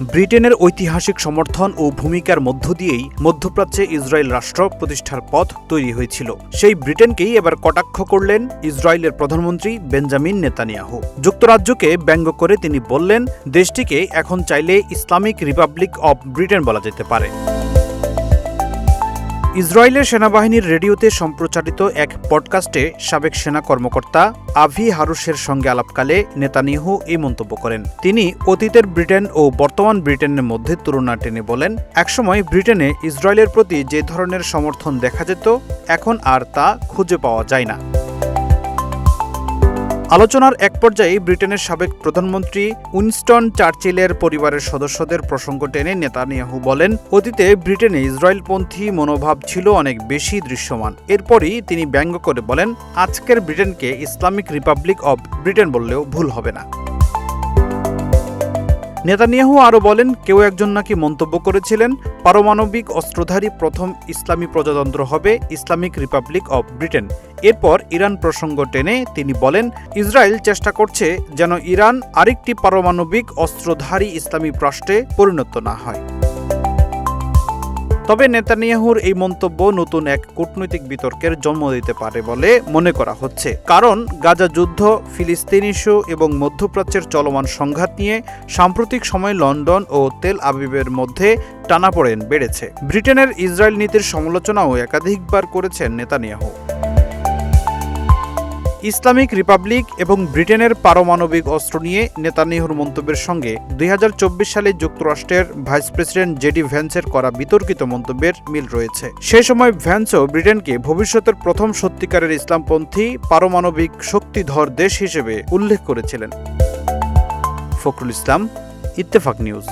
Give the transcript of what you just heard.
ব্রিটেনের ঐতিহাসিক সমর্থন ও ভূমিকার মধ্য দিয়েই মধ্যপ্রাচ্যে ইসরায়েল রাষ্ট্র প্রতিষ্ঠার পথ তৈরি হয়েছিল। সেই ব্রিটেনকেই এবার কটাক্ষ করলেন ইসরায়েলের প্রধানমন্ত্রী বেঞ্জামিন নেতানিয়াহু। যুক্তরাজ্যকে ব্যঙ্গ করে তিনি বললেন, দেশটিকে এখন চাইলে ইসলামিক রিপাবলিক অব ব্রিটেন বলা যেতে পারে। ইসরায়েলের সেনাবাহিনীর রেডিওতে সম্প্রচারিত এক পডকাস্টে সাবেক সেনা কর্মকর্তা আভি হারুশের সঙ্গে আলাপকালে নেতানিয়াহু এই মন্তব্য করেন। তিনি অতীতের ব্রিটেন ও বর্তমান ব্রিটেনের মধ্যে তুলনা টেনে বলেন, একসময় ব্রিটেনে ইসরায়েলের প্রতি যে ধরনের সমর্থন দেখা যেত, এখন আর তা খুঁজে পাওয়া যায় না। আলোচনার এক পর্যায়ে ব্রিটেনের সাবেক প্রধানমন্ত্রী উইনস্টন চার্চিলের পরিবারের সদস্যদের প্রসঙ্গ টেনে নেতানিয়াহু বলেন, অতীতে ব্রিটেনে ইসরায়েলপন্থী মনোভাব ছিল অনেক বেশি দৃশ্যমান। এরপরই তিনি ব্যঙ্গ করে বলেন, আজকের ব্রিটেনকে ইসলামিক রিপাবলিক অব ব্রিটেন বললেও ভুল হবে না। নেতানিয়াহু আরও বলেন, কেউ একজন নাকি মন্তব্য করেছিলেন, পারমাণবিক অস্ত্রধারী প্রথম ইসলামী প্রজাতন্ত্র হবে ইসলামিক রিপাবলিক অব ব্রিটেন। এরপর ইরান প্রসঙ্গ টেনে তিনি বলেন, ইসরায়েল চেষ্টা করছে যেন ইরান আরেকটি পারমাণবিক অস্ত্রধারী ইসলামী রাষ্ট্রে পরিণত না হয়। তবে নেতানিয়াহুর এই মন্তব্য নতুন এক কূটনৈতিক বিতর্কের জন্ম দিতে পারে বলে মনে করা হচ্ছে। কারণ গাজা যুদ্ধ, ফিলিস্তিন ইস্যু এবং মধ্যপ্রাচ্যের চলমান সংঘাত নিয়ে সাম্প্রতিক সময়ে লন্ডন ও তেল আবিবের মধ্যে টানাপোড়েন বেড়েছে। ব্রিটেনের ইসরায়েল নীতির সমালোচনাও একাধিকবার করেছেন নেতানিয়াহু। ইসলামিক রিপাবলিক এবং ব্রিটেনের পারমাণবিক অস্ত্র নিয়ে নেতানিয়াহুর মন্তব্যের সঙ্গে 2024 সালে যুক্তরাষ্ট্রের ভাইস প্রেসিডেন্ট জেডি ভ্যান্সের করা বিতর্কিত মন্তব্যের মিল রয়েছে। সে সময় ভ্যান্সও ব্রিটেনকে ভবিষ্যতের প্রথম সত্যিকারের ইসলামপন্থী পারমাণবিক শক্তিধর দেশ হিসেবে উল্লেখ করেছিলেন। ফখরুল ইসলাম, ইত্তেফাক নিউজ।